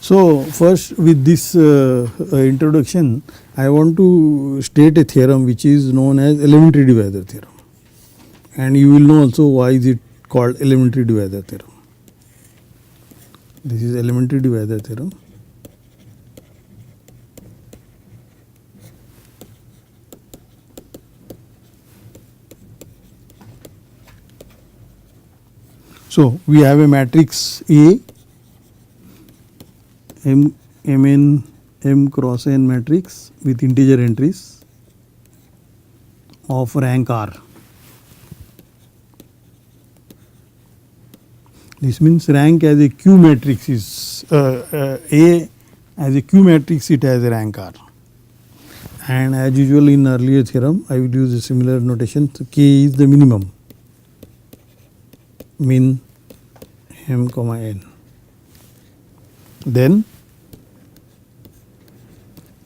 So, first with this introduction, I want to state a theorem which is known as elementary divisor theorem, and you will know also why is it called elementary divisor theorem. This is elementary divisor theorem. So, we have a matrix A, M cross n matrix with integer entries of rank R. This means rank as a Q matrix is A as a Q matrix, it has a rank R. And as usual in earlier theorem, I will use a similar notation. So, K is the minimum, min m comma n. Then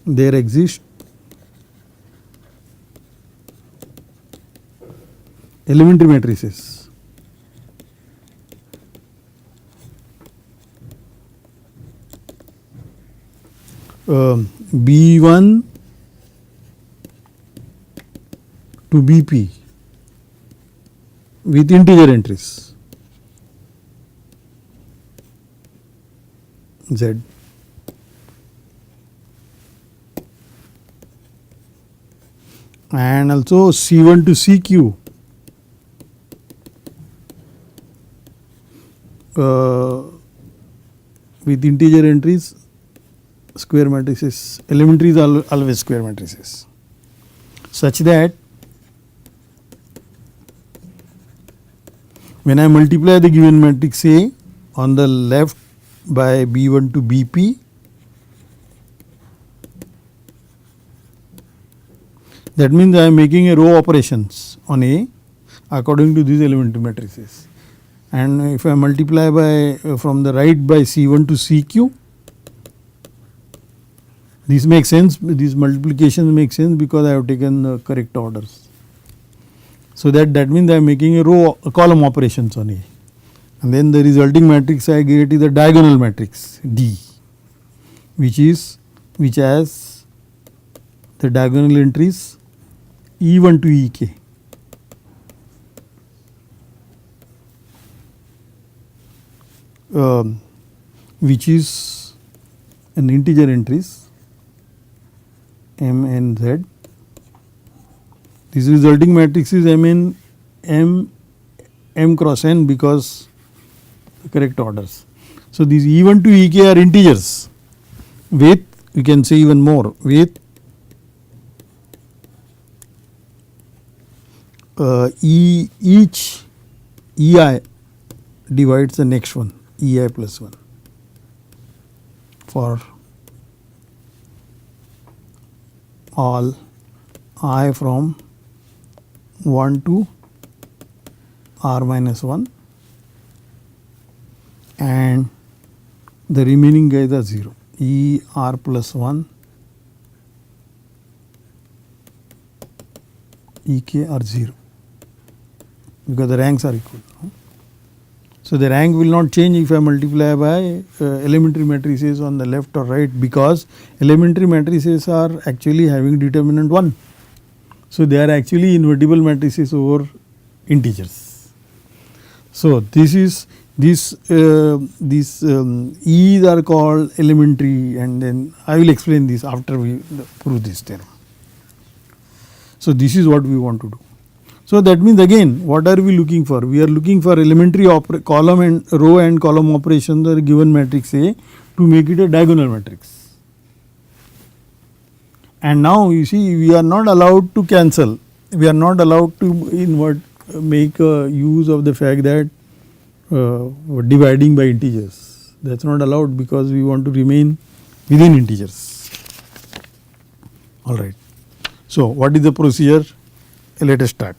there exists elementary matrices B1 to BP with integer entries Z. And also C1 to CQ with integer entries, square matrices, elementary is always square matrices, such that when I multiply the given matrix A on the left by B1 to BP, that means I am making a row operations on A according to these elementary matrices. And if I multiply by from the right by C1 to CQ, this makes sense, these multiplications make sense because I have taken the correct orders. So that means I am making a column operations on A, and then the resulting matrix I get is a diagonal matrix D, which has the diagonal entries E1 to EK. Which is an integer entries M and Z. This resulting matrix is M cross n because the correct orders. So, these E1 to EK are integers with, we can say even more, with each EI divides the next one, EI plus 1 for all I from 1 to R minus 1, and the remaining guys are 0, E R plus 1, E K are 0 because the ranks are equal. So, the rank will not change if I multiply by elementary matrices on the left or right, because elementary matrices are actually having determinant 1. So, they are actually invertible matrices over integers. So, these E's are called elementary, and then I will explain this after we prove this theorem. So, this is what we want to do. So, that means again what are we looking for? We are looking for elementary column and row and column operations or given matrix A to make it a diagonal matrix. And now you see we are not allowed to cancel, we are not allowed to make use of the fact that dividing by integers, that is not allowed because we want to remain within integers. Alright. So, what is the procedure? Let us start.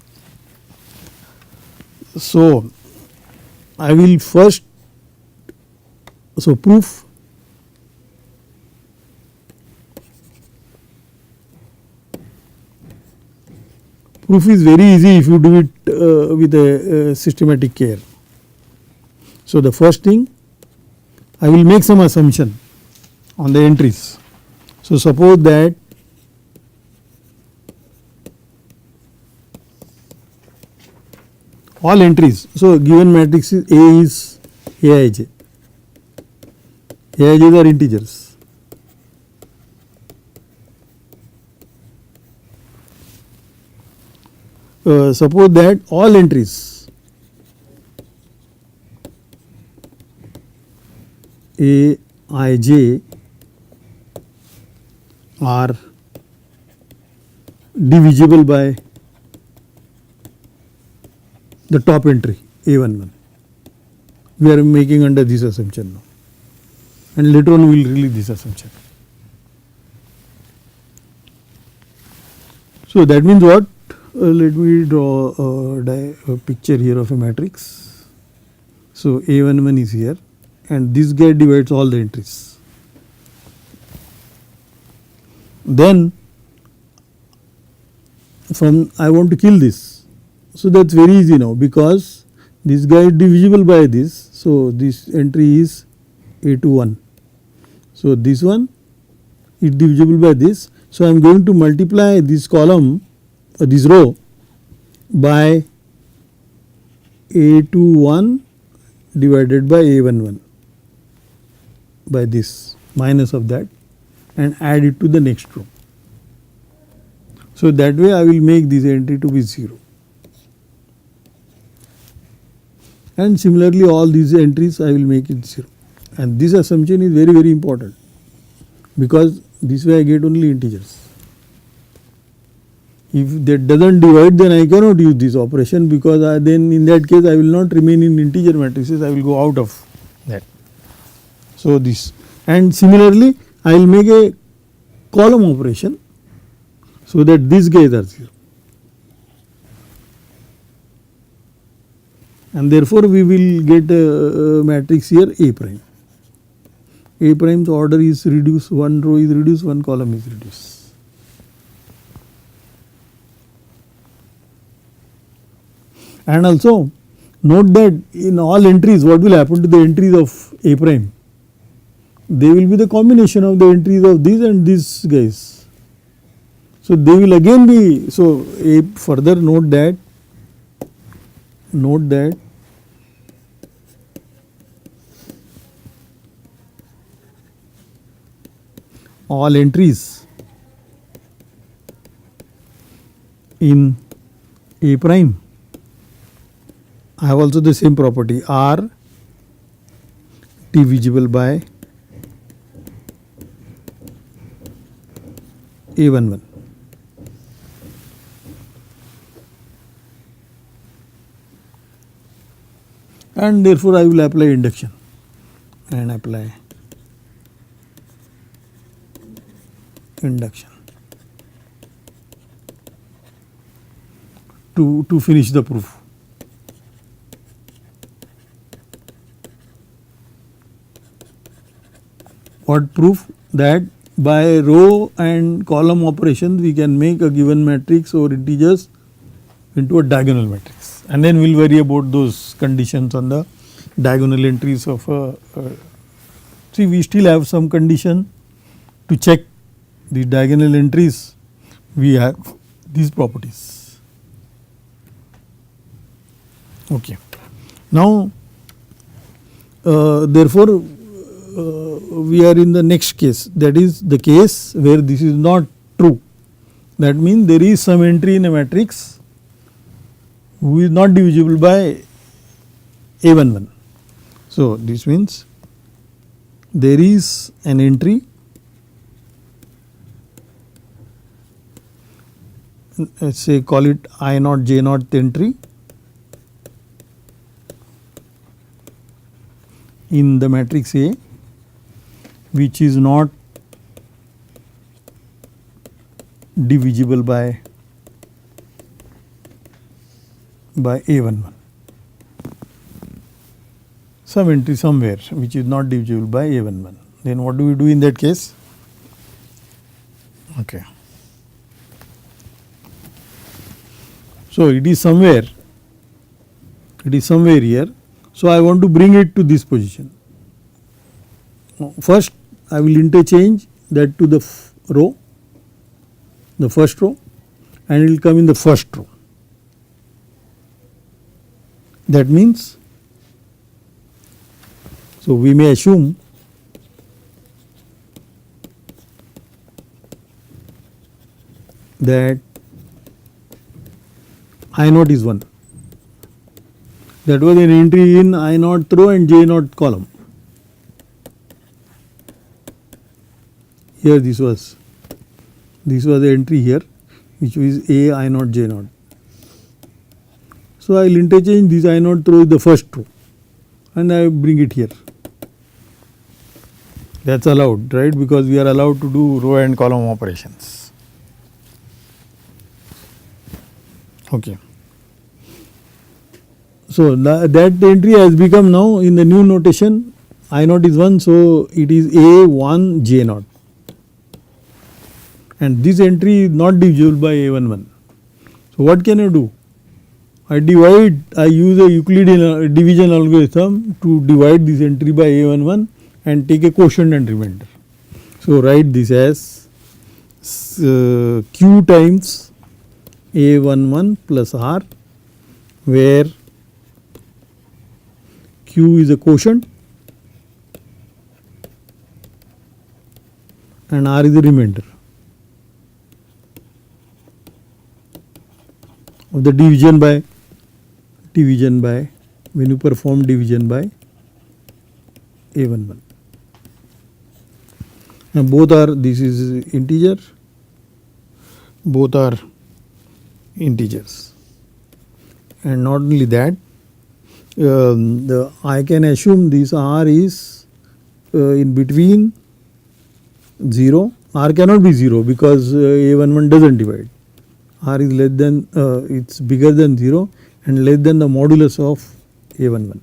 So, I will first, so proof. Proof is very easy if you do it with a systematic care. So, the first thing, I will make some assumption on the entries. So, suppose that all entries. So, given matrix is A is Aij. Aij are integers. Suppose that all entries Aij are divisible by the top entry A11. We are making under this assumption now, and later on we will release this assumption. So, that means what? Let me draw a picture here of a matrix. So, A11 is here and this guy divides all the entries. Then from I want to kill this. So, that is very easy now, because this guy is divisible by this. So, this entry is A21. So, this one is divisible by this. So, I am going to multiply this column or this row by A21 divided by A11 by this minus of that and add it to the next row. So, that way I will make this entry to be 0. And similarly all these entries I will make it 0, and this assumption is very important, because this way I get only integers. If that does not divide, then I cannot use this operation, because then in that case I will not remain in integer matrices, I will go out of that. So, this, and similarly I will make a column operation, so that these guys are 0. And therefore, we will get a matrix here A prime. A prime's order is reduced, one row is reduced, one column is reduced. And also note that in all entries, what will happen to the entries of A prime? They will be the combination of the entries of these and these guys. So, they will again be, so a further note that all entries in A prime have also the same property, are divisible by A11. And therefore, I will apply induction and apply induction to finish the proof. What proof? That by row and column operations we can make a given matrix or integers into a diagonal matrix, and then we will worry about those conditions on the diagonal entries of a see, we still have some condition to check the diagonal entries. We have these properties. Okay. Now, therefore, we are in the next case, that is the case where this is not true. That means there is some entry in a matrix who is not divisible by A11. So, this means there is an entry, let us say call it I naught J naught entry in the matrix A, which is not divisible by A11. Some entry somewhere which is not divisible by A11. Then what do we do in that case? Okay. So, it is somewhere here. So, I want to bring it to this position. First I will interchange that to the row, the first row, and it will come in the first row. That means, so we may assume that I naught is 1. That was an entry in I naught row and j naught column. Here this was the entry here, which is A I naught j naught. So I will interchange this I naught row with the first row and I bring it here. That is allowed, right, because we are allowed to do row and column operations. Okay. So that entry has become now in the new notation I naught is 1, so it is A1 j naught, and this entry is not divisible by A11. So what can I do? I use a Euclidean division algorithm to divide this entry by A11 and take a quotient and remainder. So write this as Q times A11 plus R, where Q is a quotient and R is the remainder of the division by when you perform division by A11. And both are, this is integer, both are integers. And not only that, I can assume this R is in between 0. R cannot be 0 because A11 does not divide. R is less than, it is bigger than 0 and less than the modulus of A11.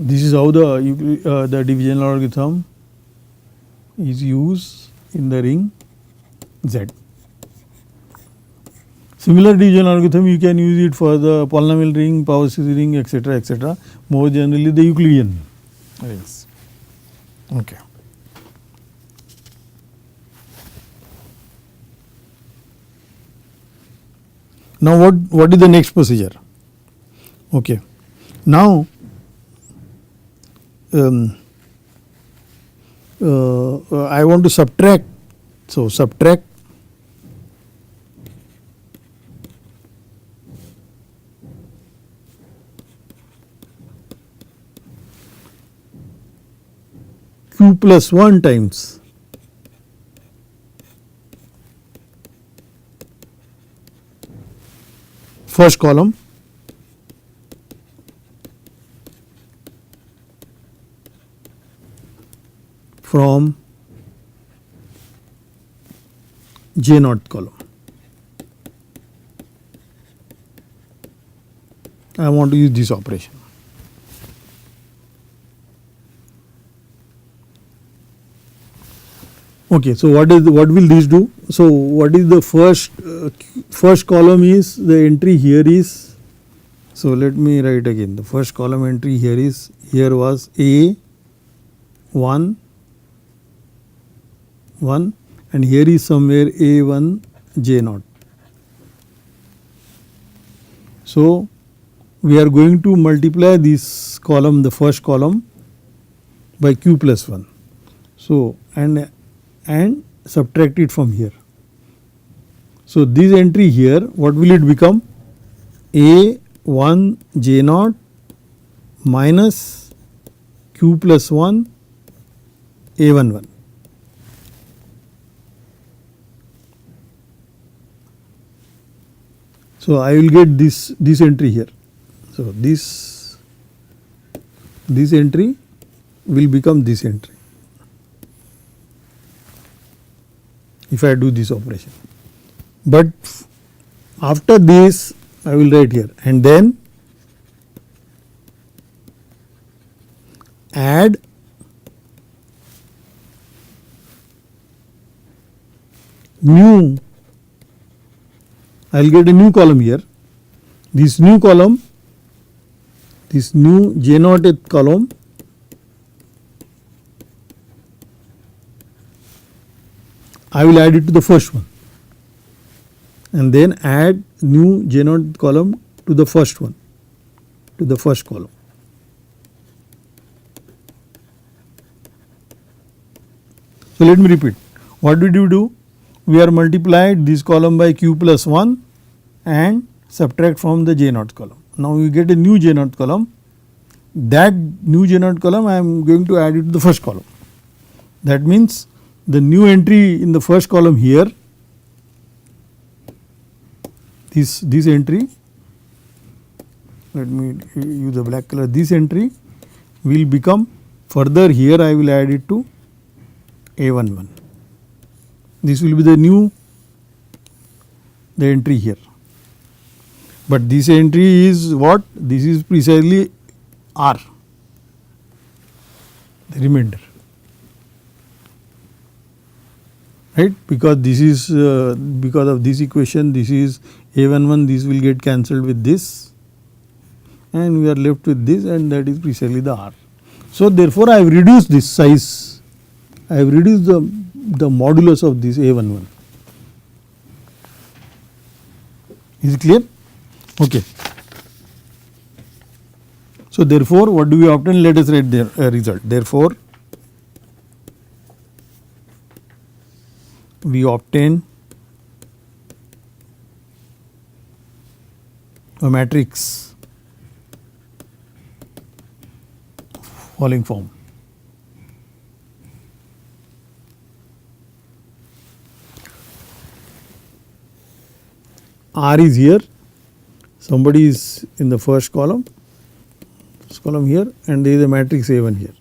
This is how the division algorithm is used in the ring Z. Similar division algorithm you can use it for the polynomial ring, power series ring, etc., etc. More generally the Euclidean rings. Okay. Now what is the next procedure? Okay. Now I want to subtract. So subtract Q plus 1 times first column from J naught column. I want to use this operation. Okay, so what will this do? So what is the first column is the entry here is, so let me write again, the first column entry here is, here was A 1 and here is somewhere A1 J naught. So we are going to multiply this column, the first column, by Q plus 1. So and subtract it from here. So this entry here, what will it become? A1 J naught minus Q plus 1 A11. So I will get this entry here. So this entry will become this entry if I do this operation. But after this I will write here, and then add new, I will get a new column here. This new column this new J naught column I will add it to the first one and then add new J naught column to the first one, to the first column. So let me repeat. What did we do? We are multiplied this column by q plus 1 and subtract from the J naught column. Now we get a new J naught column. That new J naught column I am going to add it to the first column. That means the new entry in the first column here, this entry, let me use the black color, this entry will become further here I will add it to A11. This will be the new entry here, but this entry is what? This is precisely R, the remainder, right, because this is because of this equation, this is A11, this will get cancelled with this and we are left with this, and that is precisely the R. So therefore I have reduced this size, I have reduced the modulus of this A11. Is it clear? Okay. So therefore what do we obtain? Let us write the result. Therefore we obtain a matrix following form. R is here, somebody is in the first column here, and there is a matrix A1 here.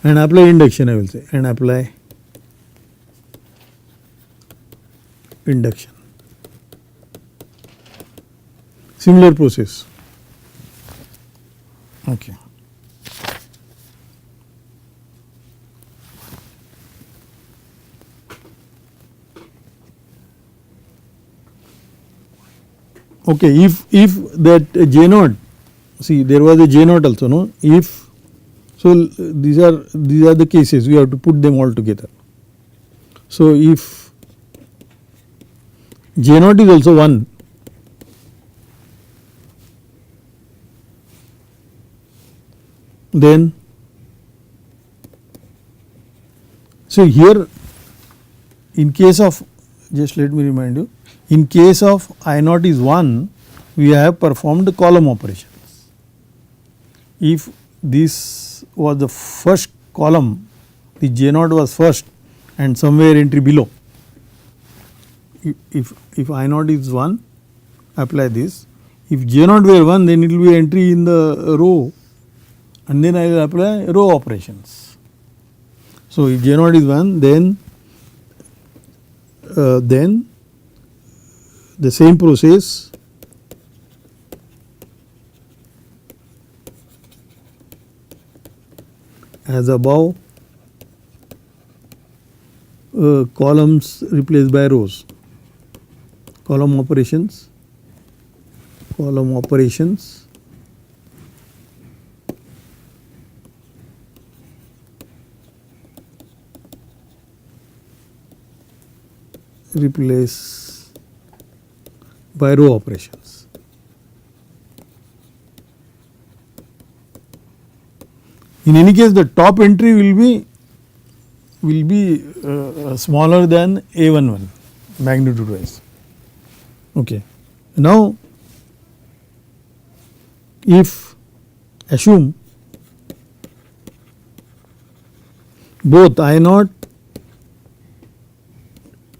And apply induction, I will say, and apply induction. Similar process. Okay. Okay, if that J naught, see there was a J naught also, no? If so, these are the cases, we have to put them all together. So if J naught is also 1, then so here in case of, just let me remind you, in case of I naught is 1, we have performed column operations. If this was the first column, the J naught was first and somewhere entry below. If I naught is 1, apply this. If J naught were 1, then it will be entry in the row, and then I will apply row operations. So if J naught is 1, then the same process as above, columns replaced by rows, column operations replace by row operations. In any case, the top entry will be smaller than A11 magnitude wise. Okay. Now, if assume both I naught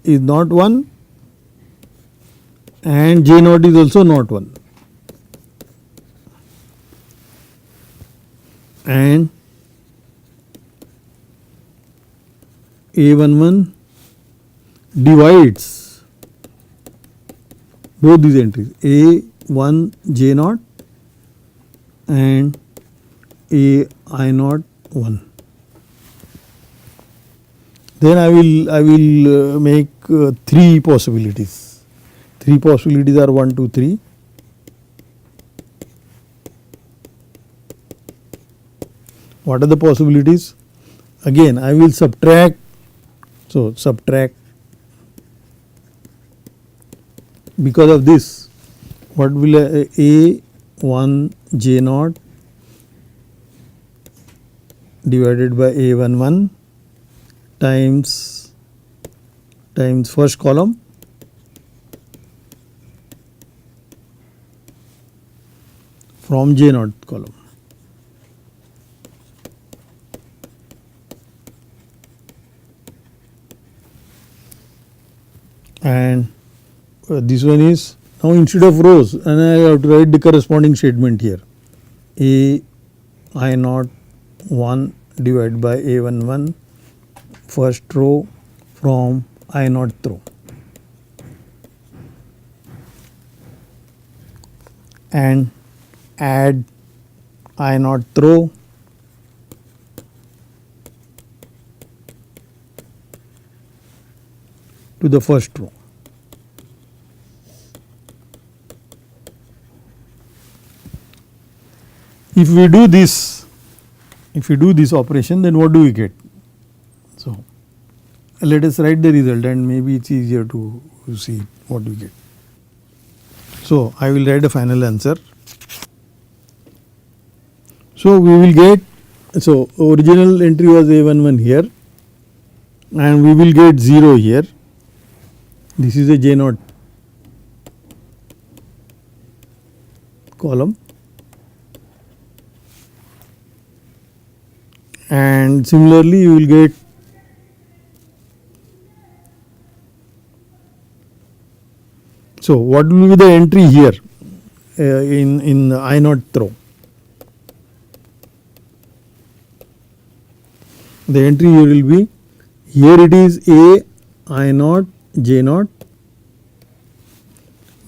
is not 1 and J naught is also not 1, and A11 divides both these entries, A1 J naught and A I naught 1. then I will make 3 possibilities. 3 possibilities are 1, 2, 3. What are the possibilities? Again I will subtract. So subtract. Because of this, what will A1 J naught divided by A11 times first column from J naught column. And this one is now instead of rows, and I have to write the corresponding statement here. A I naught 1 divided by A11 first row from I naught row. And add I naught row to the first row. If we do this operation, then what do we get? So let us write the result and maybe it is easier to see what we get. So I will write a final answer. So we will get, so original entry was A11 here and we will get 0 here. This is a J naught column. And similarly you will get so what will be the entry here in the I naught row? The entry here will be, here it is A I naught J naught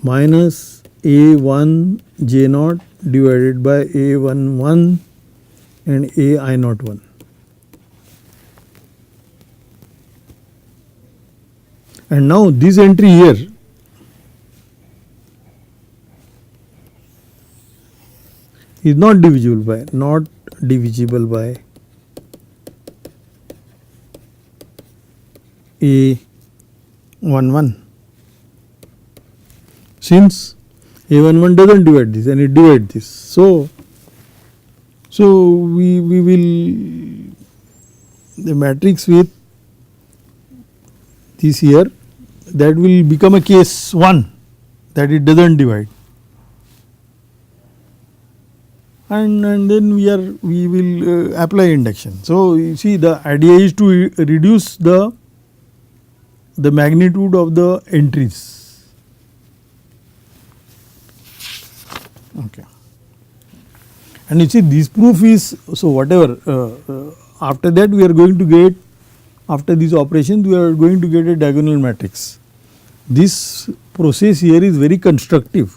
minus A1 J naught divided by A11 and A I naught 1. And now this entry here is not divisible by A11, since A11 doesn't divide this and it divides this. So we will, the matrix with this here, that will become a case 1, that it doesn't divide, and then we will apply induction. So you see, the idea is to reduce the magnitude of the entries. Okay. And you see, this proof is, so whatever after that we are going to get, after these operations we are going to get a diagonal matrix. This process here is very constructive.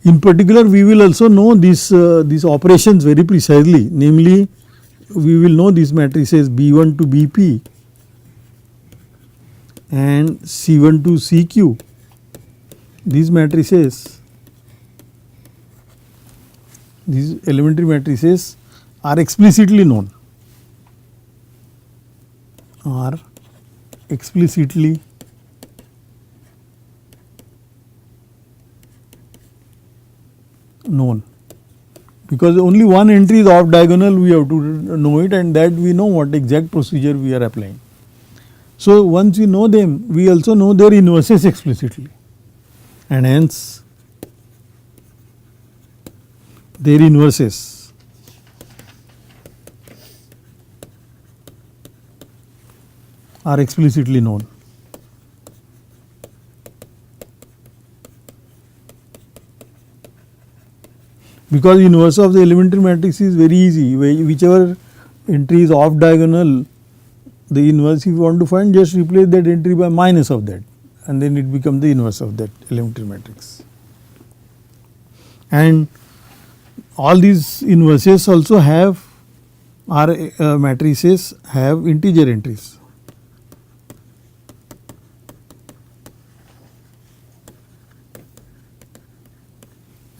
In particular, we will also know these operations very precisely, namely we will know these matrices B1 to BP and C1 to CQ. These matrices, these elementary matrices are explicitly known, because only one entry is off diagonal, we have to know it, and that we know what exact procedure we are applying. So once we know them, we also know their inverses explicitly, and hence their inverses are explicitly known. Because inverse of the elementary matrix is very easy, whichever entry is off diagonal, the inverse if you want to find, just replace that entry by minus of that, and then it becomes the inverse of that elementary matrix. And all these inverses also have matrices have integer entries.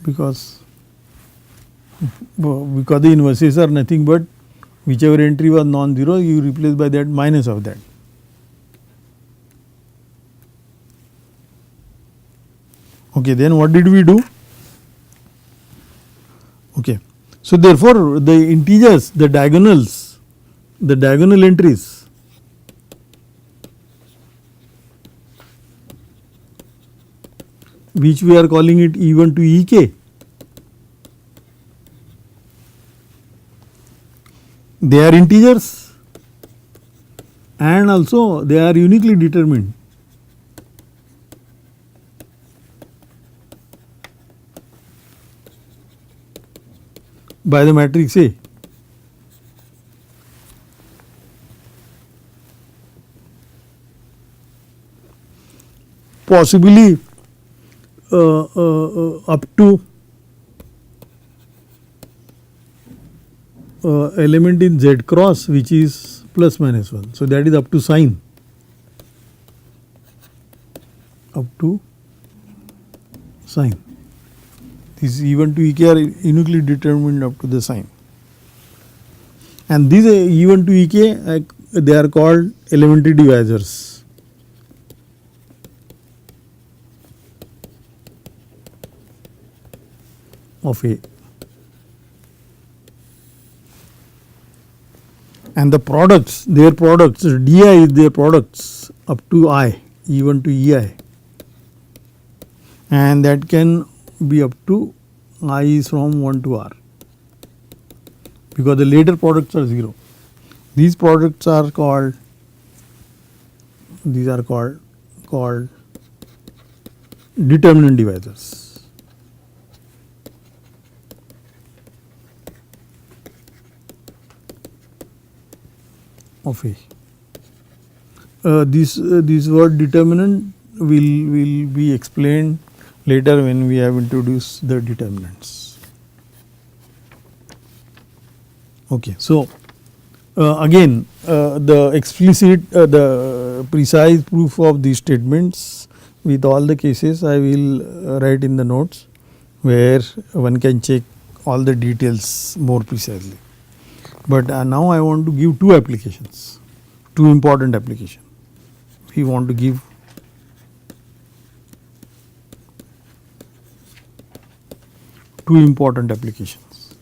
Because the inverses are nothing but whichever entry was non-zero, you replace by that minus of that. Okay, then what did we do? Okay, so therefore the integers, the diagonals, the diagonal entries which we are calling it E1 to Ek, they are integers and also they are uniquely determined. By the matrix A. Possibly up to element in Z cross which is plus minus 1. So, that is up to sign, up to sign. These E1 to Ek are uniquely determined up to the sign, and these E1 to Ek they are called elementary divisors. Of A, and the products, their products, di is their products up to I, E1 to Ei, and that can be up to I is from 1 to R, because the later products are 0. These products are called, these are called determinant divisors. Of A. This word determinant will be explained later when we have introduced the determinants. Okay, so again the explicit, the precise proof of these statements with all the cases I will write in the notes, where one can check all the details more precisely. But now I want to give two applications, two important applications. We want to give two important applications.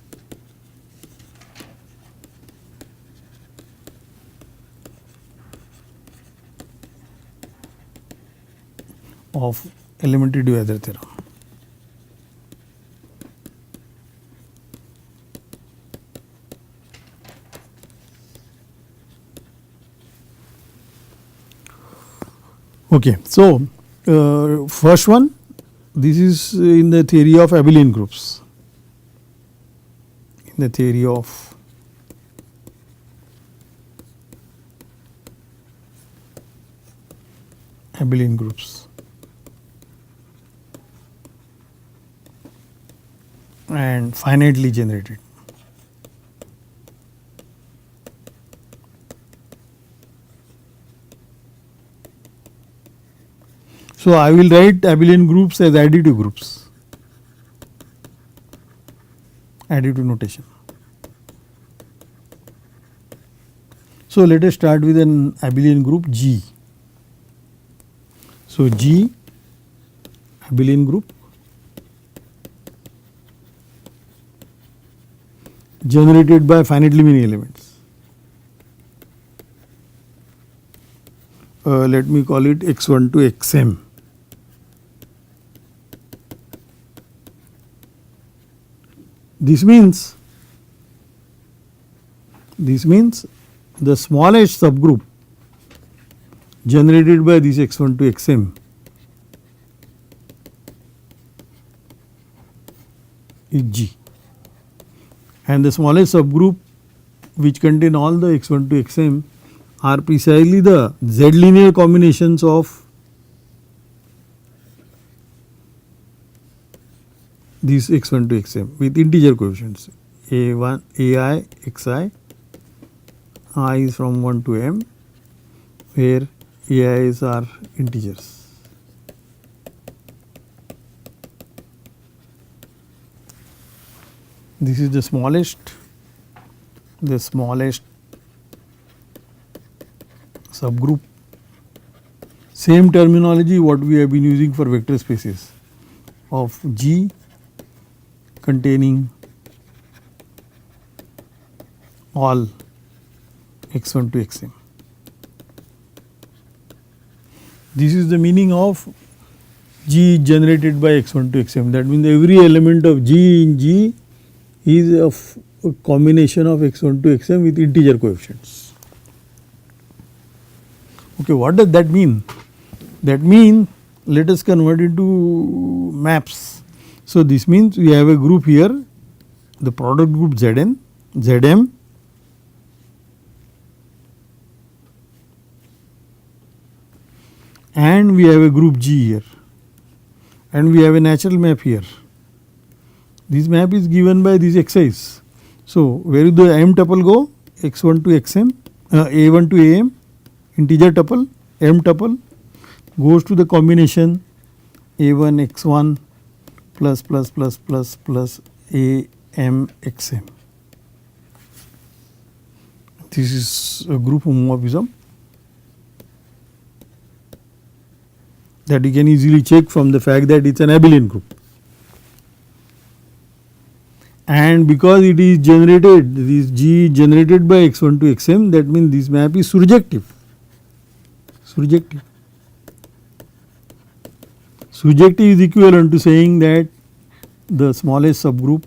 Of elementary divisor theorem. Okay, so first one, this is in the theory of abelian groups. In the theory of abelian groups, and finitely generated. So, I will write abelian groups as additive groups, additive notation. So, let us start with an abelian group G. So, G abelian group generated by finitely many elements. Let me call it x1 to xm. This means the smallest subgroup generated by this x1 to xm is G, and the smallest subgroup which contain all the x1 to xm are precisely the Z linear combinations of this x1 to xm with integer coefficients a1 ai xi, I is from 1 to m, where ai's are integers. This is the smallest subgroup. Same terminology what we have been using for vector spaces of G containing all x1 to xm. This is the meaning of G generated by x1 to xm. That means every element of G in G is a combination of x1 to xm with integer coefficients. Okay, what does that mean? That means let us convert it to maps. So, this means we have a group here, the product group Zn, Zm, and we have a group G here, and we have a natural map here. This map is given by these xi's. So, where will the m tuple go? x1 to xm, a1 to am, integer tuple, m tuple goes to the combination a1 x1 plus am xm. This is a group homomorphism that you can easily check from the fact that it is an abelian group. And because it is generated, this G generated by x1 to xm, that means this map is surjective. Surjective is equivalent to saying that the smallest subgroup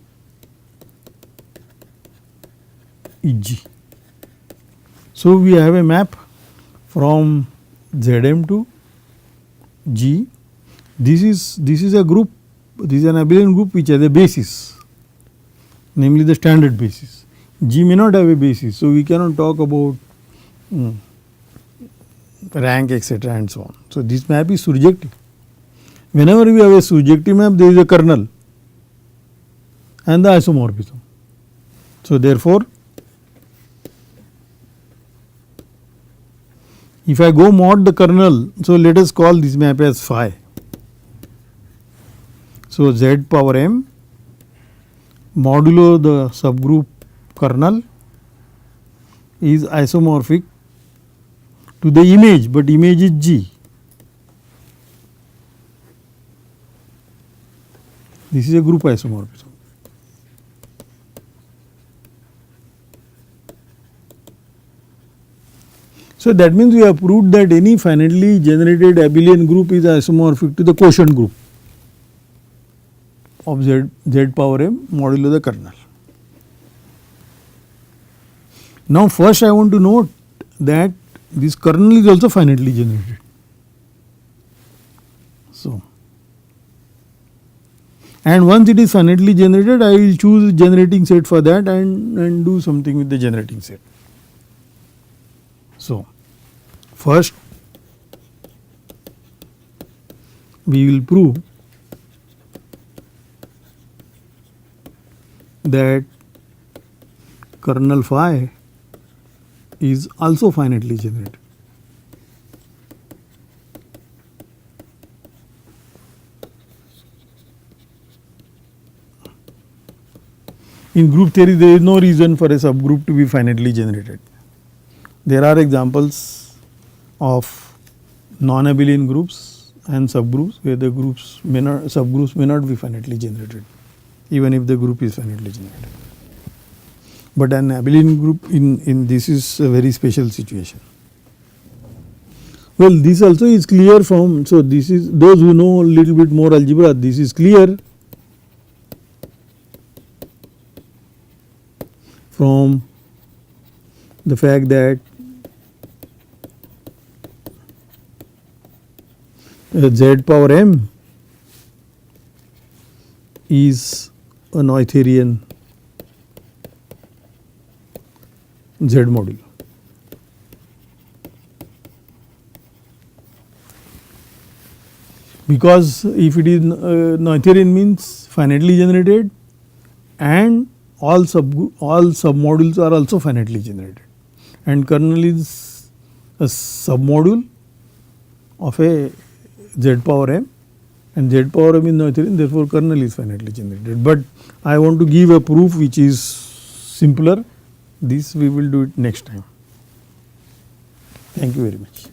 is G. So, we have a map from Zm to G. This is a group, this is an abelian group which has a basis, namely the standard basis. G may not have a basis, so we cannot talk about rank etc. and so on. So, this map is surjective. Whenever we have a surjective map, there is a kernel and the isomorphism. So, therefore, if I go mod the kernel, so let us call this map as phi. So, z power m modulo the subgroup kernel is isomorphic to the image, but image is G. This is a group isomorphism. So, that means we have proved that any finitely generated abelian group is isomorphic to the quotient group of z power m modulo the kernel. Now, first I want to note that this kernel is also finitely generated. So, and once it is finitely generated, I will choose generating set for that and do something with the generating set. So, first we will prove that kernel phi is also finitely generated. In group theory, there is no reason for a subgroup to be finitely generated. There are examples of non-abelian groups and subgroups where the subgroups may not be finitely generated, even if the group is finitely generated. But an abelian group in this is a very special situation. Well, this also is clear from, so this is those who know a little bit more algebra, this is clear from the fact that z power m is a Noetherian Z modulo. because if it is Noetherian means finitely generated and all submodules are also finitely generated, and kernel is a submodule of a z power m, and z power m is Noetherian, therefore kernel is finitely generated. But I want to give a proof which is simpler. This we will do it next time. Thank you very much.